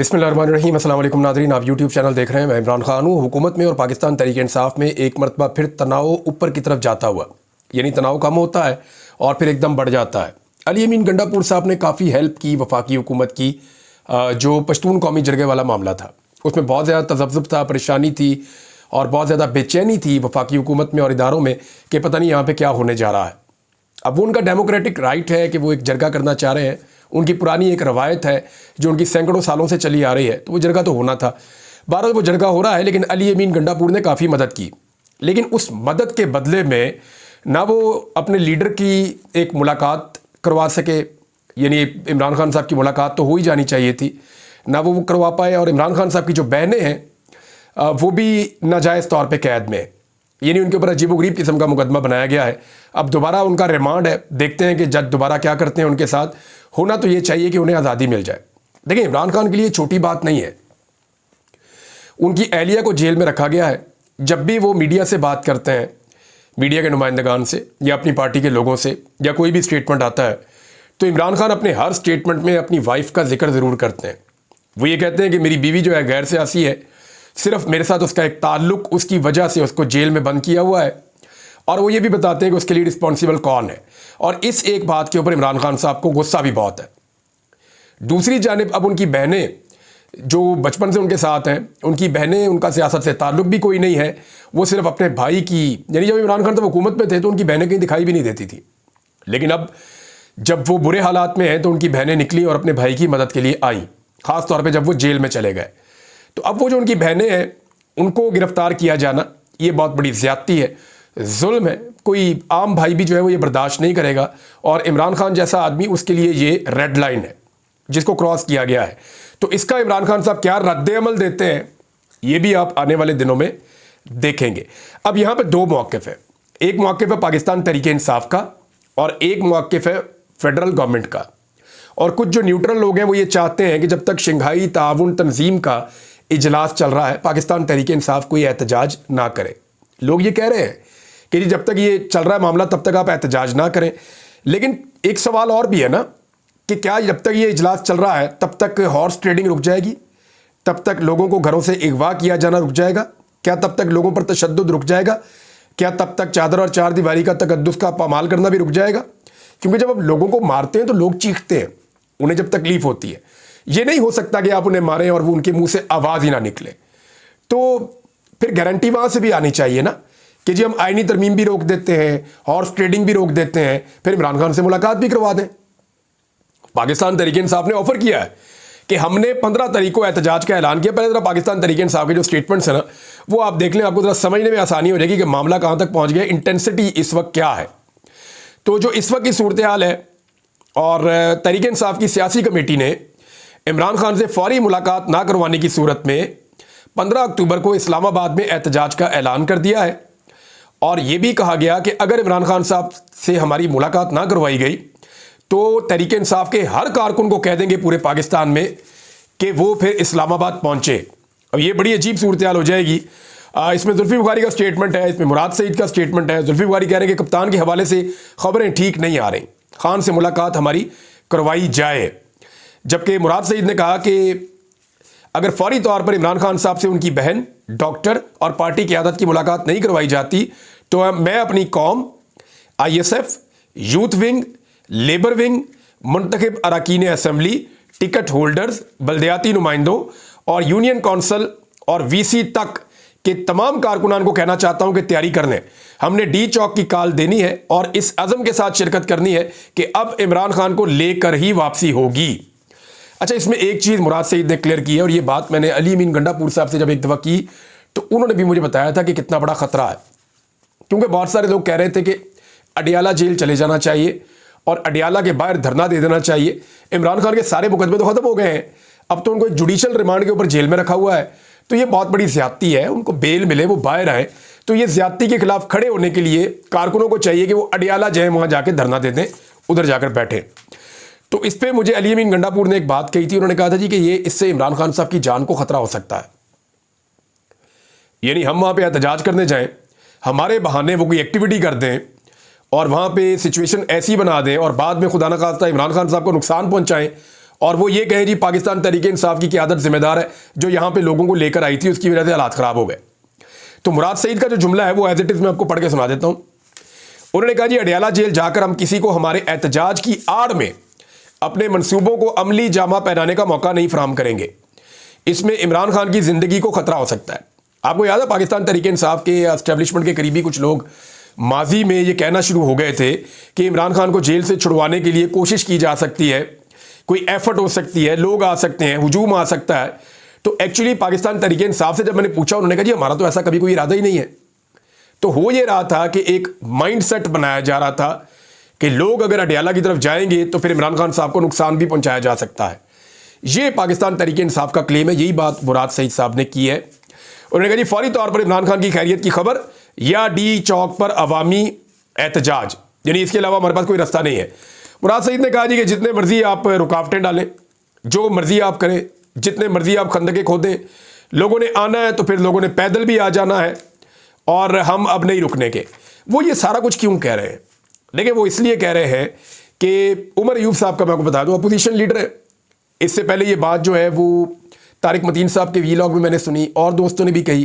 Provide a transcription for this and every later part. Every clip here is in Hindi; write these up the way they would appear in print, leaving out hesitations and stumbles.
बिस्मिल्लाहिर्रहमानिर्रहीम। अस्सलाम वालेकुम नाज़रीन, आप यूट्यूब चैनल देख रहे हैं। मैं इमरान खान हूँ। हुकूमत में और पाकिस्तान तहरीक-ए-इंसाफ में एक मरतबा फिर तनाव ऊपर की तरफ जाता हुआ, यानी तनाव कम होता है और फिर एकदम बढ़ जाता है। अली अमीन गंडापुर साहब ने काफ़ी हेल्प की वफाकी हुकूमत की। जो पश्तून कौमी जरगे वाला मामला था उसमें बहुत ज़्यादा तज़ब्ज़ुब था, परेशानी थी और बहुत ज़्यादा बेचैनी थी वफाकी हुकूमत में और इदारों में कि पता नहीं यहाँ पर क्या होने जा रहा है। अब वो उनका डेमोक्रेटिक राइट है कि वो एक जरगा करना चाह रहे हैं। उनकी पुरानी एक रवायत है जो उनकी सैकड़ों सालों से चली आ रही है, तो वो जरगा तो होना था। बहरहाल वो जरगा हो रहा है, लेकिन अली अमीन गंडापुर ने काफ़ी मदद की। लेकिन उस मदद के बदले में ना वो अपने लीडर की एक मुलाकात करवा सके, यानी इमरान खान साहब की मुलाकात तो हो ही जानी चाहिए थी, ना वो करवा पाए। और इमरान खान साहब की जो बहनें हैं वो भी नाजायज़ तौर पर कैद में, यानी उनके ऊपर अजीबोगरीब किस्म का मुकदमा बनाया गया है। अब दोबारा उनका रिमांड है, देखते हैं कि जज दोबारा क्या करते हैं उनके साथ। होना तो ये चाहिए कि उन्हें आज़ादी मिल जाए। देखिए, इमरान खान के लिए छोटी बात नहीं है। उनकी अहलिया को जेल में रखा गया है। जब भी वो मीडिया से बात करते हैं, मीडिया के नुमाइंदगान से या अपनी पार्टी के लोगों से, या कोई भी स्टेटमेंट आता है, तो इमरान खान अपने हर स्टेटमेंट में अपनी वाइफ का जिक्र ज़रूर करते हैं। वो ये कहते हैं कि मेरी बीवी जो है गैर सियासी है, सिर्फ मेरे साथ उसका एक ताल्लुक, उसकी वजह से उसको जेल में बंद किया हुआ है। और वो ये भी बताते हैं कि उसके लिए रिस्पॉन्सिबल कौन है। और इस एक बात के ऊपर इमरान खान साहब को गुस्सा भी बहुत है। दूसरी जानिब अब उनकी बहनें जो बचपन से उनके साथ हैं, उनकी बहनें, उनका सियासत से ताल्लुक भी कोई नहीं है। वो सिर्फ अपने भाई की, यानी जब इमरान खान साहब हुकूमत में थे तो उनकी बहनें कहीं दिखाई भी नहीं देती थी, लेकिन अब जब वो बुरे हालात में हैं तो उनकी बहनें निकली और अपने भाई की मदद के लिए आई, ख़ास तौर पर जब वो जेल में चले गए। तो अब वो जो उनकी बहनें हैं उनको गिरफ्तार किया जाना ये बहुत बड़ी ज़्यादती है, जुल्म है। कोई आम भाई भी जो है वो ये बर्दाश्त नहीं करेगा, और इमरान खान जैसा आदमी, उसके लिए ये रेड लाइन है जिसको क्रॉस किया गया है। तो इसका इमरान खान साहब क्या रद्द-ए-अमल देते हैं, ये भी आप आने वाले दिनों में देखेंगे। अब यहाँ पे दो मौक़िफ़ है। एक मौक़िफ़ है पाकिस्तान तहरीक-ए-इंसाफ का और एक मौक़िफ़ है फेडरल गवर्नमेंट का। और कुछ जो न्यूट्रल लोग हैं वो ये चाहते हैं कि जब तक शंघाई ताउन तंजीम का इजलास चल रहा है, पाकिस्तान तहरीक-ए-इंसाफ कोई एहतजाज ना करे। लोग ये कह रहे हैं कि जब तक ये चल रहा है मामला तब तक आप एहतजाज ना करें। लेकिन एक सवाल और भी है ना कि क्या जब तक ये इजलास चल रहा है तब तक हॉर्स ट्रेडिंग रुक जाएगी? तब तक लोगों को घरों से अगवा किया जाना रुक जाएगा? क्या तब तक लोगों पर तशद्दुद रुक जाएगा? क्या तब तक चादर और चार दीवारी का तकद्दुस का पामाल करना भी रुक जाएगा? क्योंकि जब आप लोगों को मारते हैं तो लोग चीखते हैं, उन्हें जब तकलीफ होती है। ये नहीं हो सकता कि आप उन्हें मारें और वो उनके मुंह से आवाज़ ही ना निकले। तो फिर गारंटी वहाँ से भी आनी चाहिए ना कि जी हम आईनी तरमीम भी रोक देते हैं, हॉर्स ट्रेडिंग भी रोक देते हैं, फिर इमरान खान से मुलाकात भी करवा दें। पाकिस्तान तहरीक-ए-इंसाफ ने ऑफर किया है कि हमने 15 तारीख को एहतजाज का ऐलान किया। पहले ज़रा पाकिस्तान तहरीक-ए-इंसाफ के जो स्टेटमेंट्स हैं ना वो आप देख लें, आपको ज़रा समझने में आसानी हो जाएगी कि मामला कहाँ तक पहुँच गया, इंटेंसिटी इस वक्त क्या है। तो जो इस वक्त की सूरत हाल है, और तहरीक-ए-इंसाफ की सियासी कमेटी ने इमरान खान से फौरी मुलाकात ना करवाने की सूरत में 15 अक्टूबर को इस्लामाबाद में एहतजाज का ऐलान कर दिया है। और ये भी कहा गया कि अगर इमरान खान साहब से हमारी मुलाकात ना करवाई गई तो तहरीक-ए-इंसाफ के हर कारकुन को कह देंगे पूरे पाकिस्तान में कि वो फिर इस्लामाबाद पहुंचे। अब ये बड़ी अजीब सूरत हाल हो जाएगी। इसमें जुल्फी बुखारी का स्टेटमेंट है, इसमें मुराद सईद का स्टेटमेंट है। जुल्फी बुखारी कह रहे हैं कि कप्तान के हवाले से खबरें ठीक नहीं आ रही, खान से मुलाकात हमारी करवाई जाए। जबकि मुराद सईद ने कहा कि अगर फौरी तौर पर इमरान खान साहब से उनकी बहन, डॉक्टर और पार्टी क़यादत की मुलाकात नहीं करवाई जाती तो मैं अपनी कौम, ISF, youth wing, labour wing, मुंतखब अरकान असम्बली, टिकट होल्डर्स, बल्दियाती नुमाइंदों और यूनियन कौंसल और VC तक के तमाम कारकुनान को कहना चाहता हूं कि तैयारी कर लें। हमने डी चौक की कॉल देनी है और इस अज़म के साथ शिरकत करनी है कि अब इमरान खान को लेकर ही वापसी होगी। अच्छा, इसमें एक चीज़ मुराद सईद ने क्लियर की है, और ये बात मैंने अली अमीन गंडापुर साहब से जब एक दफ़ा की तो उन्होंने भी मुझे बताया था कि कितना बड़ा ख़तरा है। क्योंकि बहुत सारे लोग कह रहे थे कि अडियाला जेल चले जाना चाहिए और अडियाला के बाहर धरना दे देना चाहिए। इमरान खान के सारे मुकदमे तो ख़त्म हो गए हैं, अब तो उनको जुडिशल रिमांड के ऊपर जेल में रखा हुआ है। तो ये बहुत बड़ी ज़्यादती है, उनको बेल मिले, वो बाहर आए। तो ये ज़्यादती के खिलाफ खड़े होने के लिए कारकुनों को चाहिए कि वो अडियाला जाए, वहाँ जाकर धरना दे दें, उधर जाकर बैठे। तो इस पर मुझे अली अमीन गंडापुर ने एक बात कही थी। उन्होंने कहा था जी कि ये इससे इमरान खान साहब की जान को खतरा हो सकता है। यानी हम वहाँ पे एहतजाज करने जाएं, हमारे बहाने वो कोई एक्टिविटी कर दें और वहाँ पे सिचुएशन ऐसी बना दें और बाद में खुदा न खास्ता इमरान खान साहब को नुकसान पहुँचाएं और वो ये कहें जी पाकिस्तान तहरीक इंसाफ की क़यादत जिम्मेदार है, जो यहाँ पे लोगों को लेकर आई थी उसकी वजह से हालात ख़राब हो गए। तो मुराद सईद का जो जुमला है वो एज इट इज़ मैं आपको पढ़ के सुना देता हूँ। उन्होंने कहा जी अडियाला जेल जाकर हम किसी को हमारे एहतजाज की आड़ में अपने मंसूबों को अमली जामा पहनाने का मौका नहीं फराहम करेंगे। इसमें इमरान खान की ज़िंदगी को ख़तरा हो सकता है। आपको याद है पाकिस्तान तहरीक इंसाफ के एस्टेब्लिशमेंट के करीबी कुछ लोग माजी में ये कहना शुरू हो गए थे कि इमरान खान को जेल से छुड़वाने के लिए कोशिश की जा सकती है, कोई एफर्ट हो सकती है, लोग आ सकते हैं, हुजूम आ सकता है। तो एक्चुअली पाकिस्तान तहरीक इंसाफ से जब मैंने पूछा, उन्होंने कहा जी हमारा तो ऐसा कभी कोई इरादा ही नहीं है। तो हो ये रहा था कि एक माइंड सेट बनाया जा रहा था कि लोग अगर अडियाला की तरफ जाएंगे तो फिर इमरान खान साहब को नुकसान भी पहुंचाया जा सकता है। ये पाकिस्तान तहरीक इंसाफ का क्लेम है, यही बात मुराद सईद साहब ने की है। उन्होंने कहा जी फौरी तौर पर इमरान खान की खैरियत की खबर या डी चौक पर अवामी एहतजाज, यानी इसके अलावा हमारे पास कोई रास्ता नहीं है। मुराद सईद ने कहा जी कि जितने मर्जी आप रुकावटें डालें, जो मर्जी आप करें, जितने मर्जी आप खंदकें खोदें, लोगों ने आना है तो फिर लोगों ने पैदल भी आ जाना है और हम अब नहीं रुकने के। वो ये सारा कुछ क्यों कह रहे हैं? देखिए वो इसलिए कह रहे हैं कि उमर अयूब साहब का मैं आपको बता दूं अपोजिशन लीडर है। इससे पहले ये बात जो है वो तारिक मतीन साहब के वीलॉग में मैंने सुनी और दोस्तों ने भी कही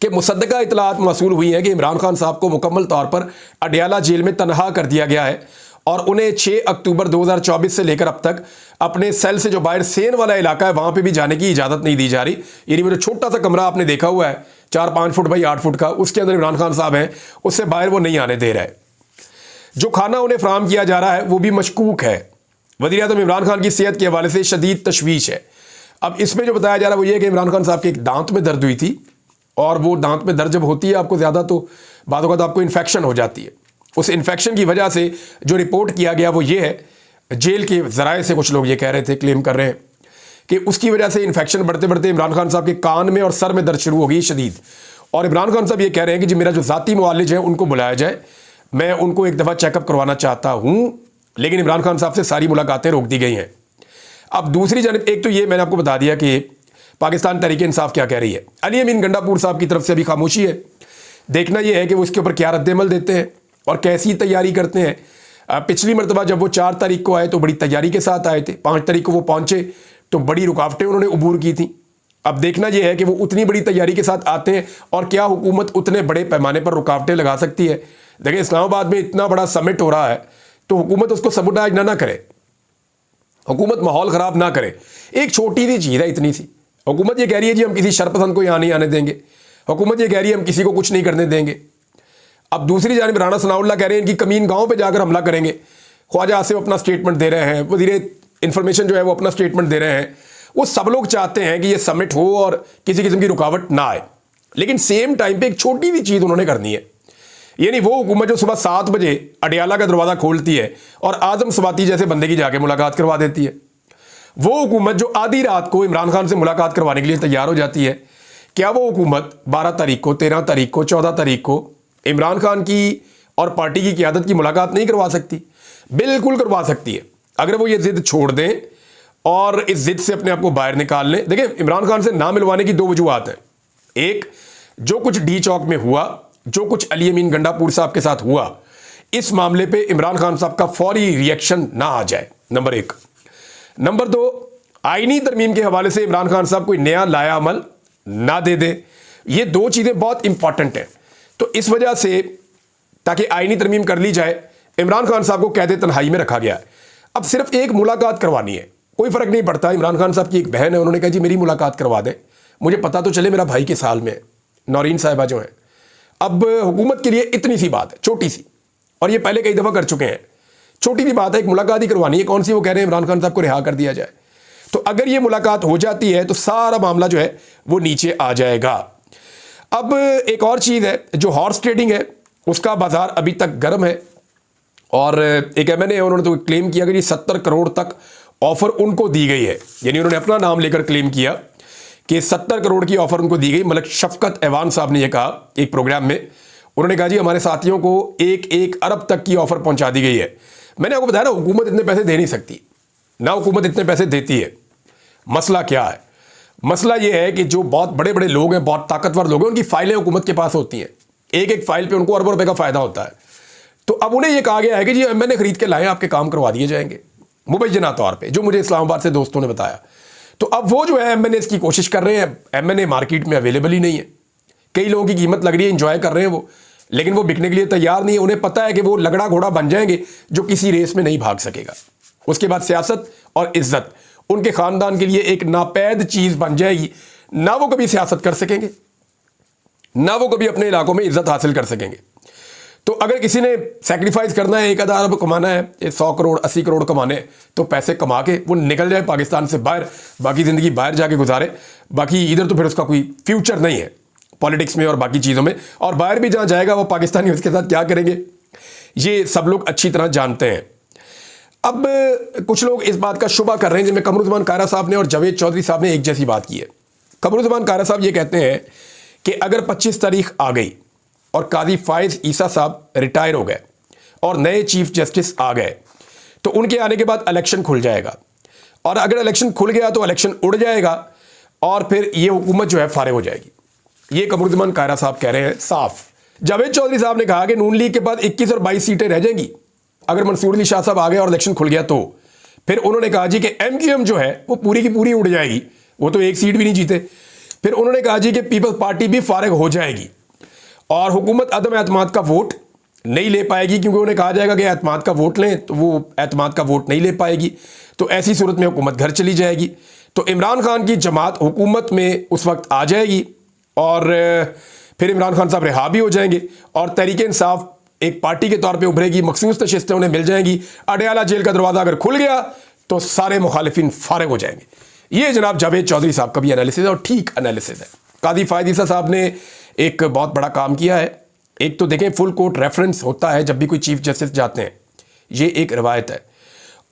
कि मुसद्दका इतलात मौसूल हुई है कि इमरान खान साहब को मुकम्मल तौर पर अडियाला जेल में तनहा कर दिया गया है और उन्हें 6 अक्टूबर 2024 से लेकर अब तक अपने सेल से जो बाहर सेन वाला इलाका है वहाँ पे भी जाने की इजाज़त नहीं दी जा रही। यानी वो जो छोटा सा कमरा आपने देखा हुआ है 4-5 फुट बाई 8 फुट का, उसके अंदर इमरान खान साहब हैं, उससे बाहर वो नहीं आने दे रहा है। जो खाना उन्हें फराहम किया जा रहा है वो भी मशकूक है। वज़ीर-ए-आज़म इमरान खान की सेहत के हवाले से शदीद तशवीश है। अब इसमें जो बताया जा रहा है वो ये है कि इमरान खान साहब के एक दांत में दर्द हुई थी और वो दांत में दर्द जब होती है आपको ज़्यादा तो बाद वक़्त आपको इन्फेक्शन हो जाती है। उस इन्फेक्शन की वजह से जो रिपोर्ट किया गया वो ये है, जेल के ज़राए से कुछ लोग ये कह रहे थे, क्लेम कर रहे हैं कि उसकी वजह से इन्फेक्शन बढ़ते बढ़ते इमरान खान साहब के कान में और सर में दर्द शुरू हो गई शदीद। और इमरान खान साहब ये कह रहे हैं कि जी मेरा जो ज़ाती मुआलिज है उनको बुलाया जाए, मैं उनको एक दफ़ा चेकअप करवाना चाहता हूँ, लेकिन इमरान खान साहब से सारी मुलाकातें रोक दी गई हैं। अब दूसरी जानिब एक तो ये मैंने आपको बता दिया कि पाकिस्तान तहरीक इंसाफ क्या कह रही है। अली अमीन गंडापुर साहब की तरफ से अभी खामोशी है। देखना यह है कि वो इसके ऊपर क्या रद्द-ए-अमल देते हैं और कैसी तैयारी करते हैं। पिछली मरतबा जब वो 4 तारीख को आए तो बड़ी तैयारी के साथ आए थे, 5 तारीख को वो पहुंचे तो बड़ी रुकावटें उन्होंने अबूर की थी। अब देखना यह है कि वो उतनी बड़ी तैयारी के साथ आते हैं और क्या हुकूमत उतने बड़े पैमाने पर रुकावटें लगा सकती है। देखिए इस्लामाबाद में इतना बड़ा समिट हो रहा है तो हुकूमत उसको सबुटाइज ना करे, हुकूमत माहौल ख़राब ना करे। एक छोटी सी चीज़ है, इतनी सी। हुकूमत ये कह रही है जी हम किसी शरपसंद को यहाँ नहीं आने देंगे, हुकूमत ये कह रही है हम किसी को कुछ नहीं करने देंगे। अब दूसरी जानिब राणा सनाउल्लाह कह रहे हैं कि कमीन गांव पे जाकर हमला करेंगे। ख्वाजा आसिफ अपना स्टेटमेंट दे रहे हैं, वज़ीर इंफॉर्मेशन जो है वो अपना स्टेटमेंट दे रहे हैं। वो सब लोग चाहते हैं कि ये समिट हो और किसी किस्म की रुकावट ना आए, लेकिन सेम टाइम पे एक छोटी सी चीज़ उन्होंने करनी है। यानी वो हुकूमत जो सुबह 7 बजे अडियाला का दरवाज़ा खोलती है और आज़म सवाती जैसे बंदे की जाके मुलाकात करवा देती है, वो हुकूमत जो आधी रात को इमरान खान से मुलाकात करवाने के लिए तैयार हो जाती है, क्या वो हुकूमत 12 तारीख को, 13 तारीख को, 14 तारीख को इमरान खान की और पार्टी की क़यादत की मुलाकात नहीं करवा सकती? बिल्कुल करवा सकती है, अगर वो ये ज़िद छोड़ दें और इस ज़िद से अपने आप को बाहर निकाल लें। देखिए इमरान खान से ना मिलवाने की 2 वजूहत हैं। एक, जो कुछ डी चौक में हुआ, जो कुछ अली अमीन गंडापुर साहब के साथ हुआ, इस मामले पे इमरान खान साहब का फौरी रिएक्शन ना आ जाए, नंबर 1। नंबर 2, आईनी तरमीम के हवाले से इमरान खान साहब कोई नया लाया अमल ना दे दे। ये 2 चीज़ें बहुत इंपॉर्टेंट हैं। तो इस वजह से ताकि आईनी तरमीम कर ली जाए, इमरान खान साहब को कैद तन्हाई में रखा गया है। अब सिर्फ एक मुलाकात करवानी है, कोई फ़र्क नहीं पड़ता। इमरान खान साहब की एक बहन है, उन्होंने कहा जी मेरी मुलाकात करवा दें, मुझे पता तो चले मेरा भाई किस हाल में है, नौरीन साहिबा जो हैं। अब हुकूमत के लिए इतनी सी बात है, छोटी सी, और ये पहले कई दफ़ा कर चुके हैं, छोटी सी बात है, एक मुलाकात ही करवानी है। कौन सी? वो कह रहे हैं इमरान खान साहब को रिहा कर दिया जाए। तो अगर ये मुलाकात हो जाती है तो सारा मामला जो है वो नीचे आ जाएगा। अब एक और चीज़ है, जो हॉर्स ट्रेडिंग है उसका बाजार अभी तक गर्म है और एक एमएनए है, उन्होंने तो क्लेम किया कि 70 करोड़ तक ऑफर उनको दी गई है। यानी उन्होंने अपना नाम लेकर क्लेम किया कि 70 करोड़ की ऑफर उनको दी गई। मलक शफकत ऐवान साहब ने यह कहा एक प्रोग्राम में, उन्होंने कहा जी हमारे साथियों को 1 अरब तक की ऑफर पहुंचा दी गई है। मैंने आपको बताया ना, हुकूमत इतने पैसे दे नहीं सकती, ना हुकूमत इतने पैसे देती है। मसला क्या है? मसला यह है कि जो बहुत बड़े बड़े लोग हैं, बहुत ताकतवर लोग हैं, उनकी फाइलें हुकूमत के पास होती हैं, एक फाइल पे उनको अरबों रुपए का फायदा होता है। तो अब उन्हें यह कहा गया है कि जी एमएनए खरीद के लाएं, आपके काम करवा दिए जाएंगे। मुबैना तौर पे, जो मुझे इस्लामाबाद से दोस्तों ने बताया। तो अब वो जो है एमएनएस की कोशिश कर रहे हैं, एमएनए मार्केट में अवेलेबल ही नहीं है, कई लोगों की कीमत लग रही है, इंजॉय कर रहे हैं वो, लेकिन वो बिकने के लिए तैयार नहीं है। उन्हें पता है कि वो लगड़ा घोड़ा बन जाएंगे जो किसी रेस में नहीं भाग सकेगा। उसके बाद सियासत और इज्जत उनके खानदान के लिए एक नापैद चीज बन जाएगी, ना वो कभी सियासत कर सकेंगे, ना वो कभी अपने इलाकों में इज्जत हासिल कर सकेंगे। तो अगर किसी ने सेक्रीफाइस करना है, 1,000 अरब कमाना है, 100 करोड़ 80 करोड़ कमाने, तो पैसे कमा के वो निकल जाए पाकिस्तान से बाहर, बाकी ज़िंदगी बाहर जाके गुजारे। बाकी इधर तो फिर उसका कोई फ्यूचर नहीं है पॉलिटिक्स में और बाकी चीज़ों में, और बाहर भी जहाँ जाएगा वो पाकिस्तानी उसके साथ क्या करेंगे, ये सब लोग अच्छी तरह जानते हैं। अब कुछ लोग इस बात का शुबा कर रहे हैं, जिनमें कमरुज़्ज़मान कारा साहब ने और जावेद चौधरी साहब ने एक जैसी बात की है। कमरुज़्ज़मान कारा साहब ये कहते हैं कि अगर 25 तारीख आ गई और काजी फायज ईसा साहब रिटायर हो गए और नए चीफ जस्टिस आ गए, तो उनके आने के बाद इलेक्शन खुल जाएगा, और अगर इलेक्शन खुल गया तो इलेक्शन उड़ जाएगा और फिर ये हुकूमत जो है फारिग हो जाएगी। ये कमरुज़्ज़मान कारा साहब कह रहे हैं साफ। जावेद चौधरी साहब ने कहा कि नून लीग के बाद 21 और 22 सीटें रह जाएंगी अगर मंसूर अली शाह साहब आ गए और इलेक्शन खुल गया तो। फिर उन्होंने कहा जी कि एमक्यूएम जो है वो पूरी की पूरी उड़ जाएगी, वो तो एक सीट भी नहीं जीते। फिर उन्होंने कहा जी कि पीपल्स पार्टी भी फारिग हो जाएगी और हुकूमत अदम एतमाद का वोट नहीं ले पाएगी, क्योंकि उन्हें कहा जाएगा कि एतमाद का वोट लें, तो वो एतमाद का वोट नहीं ले पाएगी, तो ऐसी सूरत में हुकूमत घर चली जाएगी। तो इमरान खान की जमात हुकूमत में उस वक्त आ जाएगी और फिर इमरान खान साहब रिहा भी हो जाएंगे और तहरीक इंसाफ एक पार्टी के तौर पे उभरेगी, मखसूस नशिस्तें उन्हें मिल जाएंगी। अडयाला जेल का दरवाज़ा अगर खुल गया तो सारे मुखालिफिन फारिग हो जाएंगे। ये जनाब जावेद चौधरी साहब का भी एनालिसिस है और ठीक एनालिसिस है। काजी फायद ईसा साहब ने एक बहुत बड़ा काम किया है। एक तो देखें, फुल कोर्ट रेफरेंस होता है जब भी कोई चीफ जस्टिस जाते हैं, ये एक रवायत है,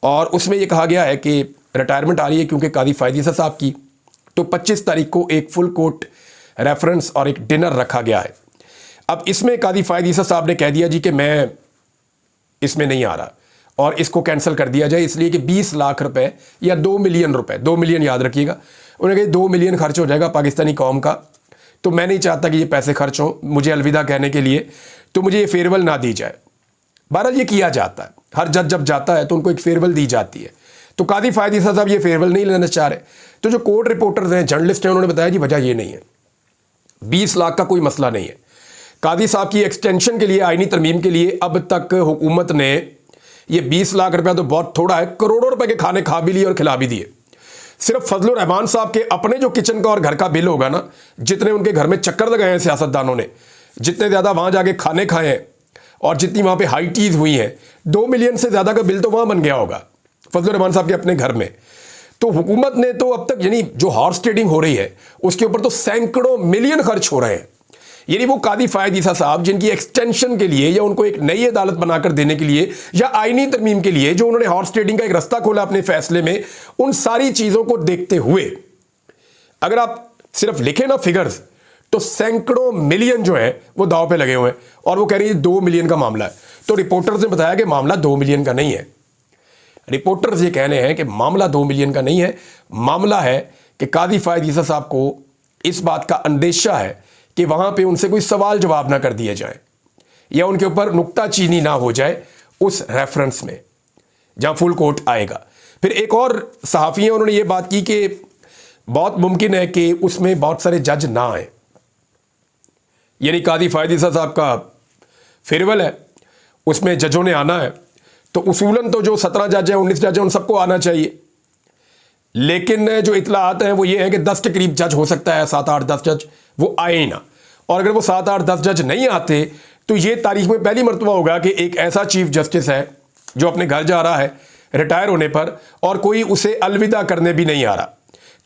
और उसमें ये कहा गया है कि रिटायरमेंट आ रही है क्योंकि काजी फायद ईसा साहब की, तो 25 तारीख को एक फुल कोर्ट रेफरेंस और एक डिनर रखा गया है। अब इसमें काजी फायद ईसा साहब ने कह दिया जी कि मैं इसमें नहीं आ रहा और इसको कैंसिल कर दिया जाए, इसलिए कि 20 लाख रुपए या 2 मिलियन रुपए, 2 मिलियन याद रखिएगा, उन्होंने कहा 2 मिलियन खर्च हो जाएगा पाकिस्तानी कौम का, तो मैं नहीं चाहता कि ये पैसे खर्च हो मुझे अलविदा कहने के लिए, तो मुझे ये फेयरवेल ना दी जाए। बहरहाल ये किया जाता है, हर जज जब जाता है तो उनको एक फेयरवेल दी जाती है, तो काजी फायद ईसा साहब ये फेयरवेल नहीं लेना चाह रहे। तो जो कोर्ट रिपोर्टर्स हैं, जर्नलिस्ट हैं, उन्होंने बताया जी वजह ये नहीं है, 20 लाख का कोई मसला नहीं है। काजी साहब की एक्सटेंशन के लिए, आईनी तरमीम के लिए अब तक हुकूमत ने ये 20 लाख रुपया तो बहुत थोड़ा है, करोड़ों रुपए के खाने खा भी लिए और खिला भी दिए। सिर्फ फजलुर रहमान साहब के अपने जो किचन का और घर का बिल होगा ना, जितने उनके घर में चक्कर लगाए हैं सियासतदानों ने, जितने ज़्यादा वहाँ जाके खाने खाए हैं और जितनी वहाँ पे हाई टीज हुई हैं, 2 मिलियन से ज़्यादा का बिल तो वहाँ बन गया होगा फजलुर रहमान साहब के अपने घर में। तो हुकूमत ने तो अब तक, यानी जो हॉर्स ट्रेडिंग हो रही है उसके ऊपर तो सैकड़ों मिलियन खर्च हो रहे हैं। यानी वो काजी फायद ईसा साहब जिनकी एक्सटेंशन के लिए या उनको एक नई अदालत बनाकर देने के लिए या आईनी तरमीम के लिए जो उन्होंने हॉर्स ट्रेडिंग का एक रास्ता खोला अपने फैसले में, उन सारी चीज़ों को देखते हुए अगर आप सिर्फ लिखें ना फिगर्स, तो सैकड़ों मिलियन जो है वो दाव पे लगे हुए हैं और वो कह रही है 2 मिलियन का मामला है। तो रिपोर्टर्स ने बताया कि मामला 2 मिलियन का नहीं है। रिपोर्टर्स ये कहने हैं कि मामला 2 मिलियन का नहीं है, मामला है कि काजी फायद ईसा साहब को इस बात का अंदेशा है कि वहां पे उनसे कोई सवाल जवाब ना कर दिए जाए या उनके ऊपर नुक्ताचीनी ना हो जाए उस रेफरेंस में जहां फुल कोर्ट आएगा। फिर एक और सहाफ़ी हैं, उन्होंने ये बात की कि बहुत मुमकिन है कि उसमें बहुत सारे जज ना आए, यानी काजी फायद ईसा साहब का फेयरवेल है, उसमें जजों ने आना है, तो उसूलन तो जो 17 जज हैं, 19 जज हैं, उन सबको आना चाहिए। लेकिन जो इतलात हैं वो ये है कि 10 के करीब जज हो सकता है, 7, 8, 10 जज वो आए ही ना। और अगर वो 7, 8, 10 जज नहीं आते तो ये तारीख में पहली मरतबा होगा कि एक ऐसा चीफ जस्टिस है जो अपने घर जा रहा है रिटायर होने पर और कोई उसे अलविदा करने भी नहीं आ रहा।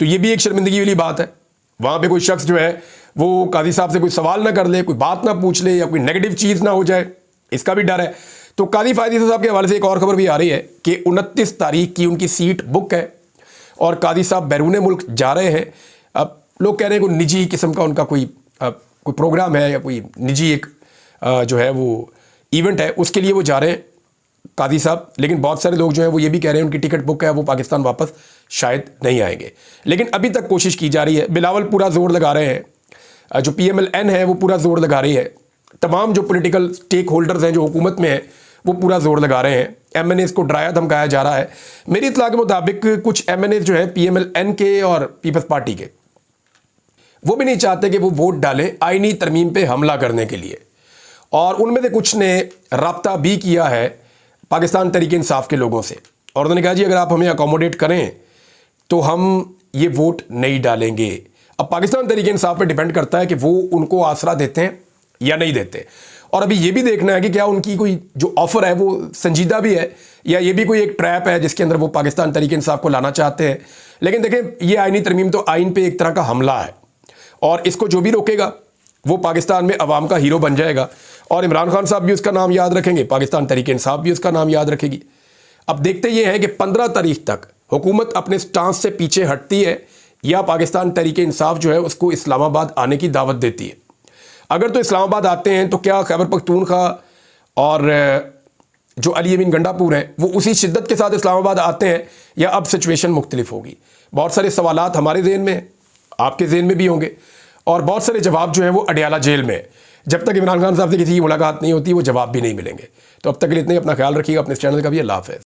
तो ये भी एक शर्मिंदगी वाली बात है। वहाँ पे कोई शख्स जो है वो काजी साहब से कोई सवाल ना कर ले, कोई बात ना पूछ ले या कोई नेगेटिव चीज़ ना हो जाए, इसका भी डर है। तो काजी फायद ईसा साहब के हवाले से एक और खबर भी आ रही है कि 29 तारीख की उनकी सीट बुक है और काजी साहब बैरून मुल्क जा रहे हैं। अब लोग कह रहे हैं कोई निजी किस्म का उनका कोई प्रोग्राम है या कोई निजी एक जो है वो इवेंट है, उसके लिए वो जा रहे हैं काजी साहब। लेकिन बहुत सारे लोग जो हैं वो ये भी कह रहे हैं उनकी टिकट बुक है, वो पाकिस्तान वापस शायद नहीं आएंगे। लेकिन अभी तक कोशिश की जा रही है। बिलावल पूरा जोर लगा रहे हैं, जो PMLN है वो पूरा जोर लगा रही है, तमाम जो पॉलिटिकल स्टेक होल्डर्स हैं जो हुकूमत में हैं वो पूरा जोर लगा रहे हैं। एमएनएस को डराया धमकाया जा रहा है। मेरी इत्तला के मुताबिक कुछ एमएनएस जो है पीएमएल-एन के और पीपल्स पार्टी के, वो भी नहीं चाहते कि वो वोट डालें आईनी तरमीम पे हमला करने के लिए, और उनमें से कुछ ने राब्ता भी किया है पाकिस्तान तहरीक इंसाफ के लोगों से, और उन्होंने कहा जी अगर आप हमें अकोमोडेट करें तो हम ये वोट नहीं डालेंगे। अब पाकिस्तान तहरीक इंसाफ पे डिपेंड करता है कि वो उनको आसरा देते हैं या नहीं देते, और अभी ये भी देखना है कि क्या उनकी कोई जो ऑफ़र है वो संजीदा भी है या ये भी कोई एक ट्रैप है जिसके अंदर वो पाकिस्तान तहरीक इंसाफ को लाना चाहते हैं। लेकिन देखें, ये आईनी तरमीम तो आइन पे एक तरह का हमला है, और इसको जो भी रोकेगा वो पाकिस्तान में अवाम का हीरो बन जाएगा, और इमरान खान साहब भी उसका नाम याद रखेंगे, पाकिस्तान तहरीक इंसाफ भी उसका नाम याद रखेगी। अब देखते ये हैं कि 15 तारीख तक हुकूमत अपने स्टांस से पीछे हटती है या पाकिस्तान तहरीक इंसाफ जो है उसको इस्लामाबाद आने की दावत देती है। अगर तो इस्लामाबाद आते हैं तो क्या खैबर पख्तूनख्वा और जो अली अमीन गंडापुर हैं वो उसी शिद्दत के साथ इस्लामाबाद आते हैं, या अब सिचुएशन मुख्तलिफ होगी? बहुत सारे सवालात हमारे ज़हन में, आपके ज़हन में भी होंगे, और बहुत सारे जवाब जो हैं वो अडयाला जेल में। जब तक इमरान खान साहब से किसी की मुलाकात नहीं होती वो जवाब भी नहीं मिलेंगे। तो अब तक के लिए इतने, अपना ख्याल रखिएगा, अपने चैनल का भी। अल्लाह हाफ़िज़।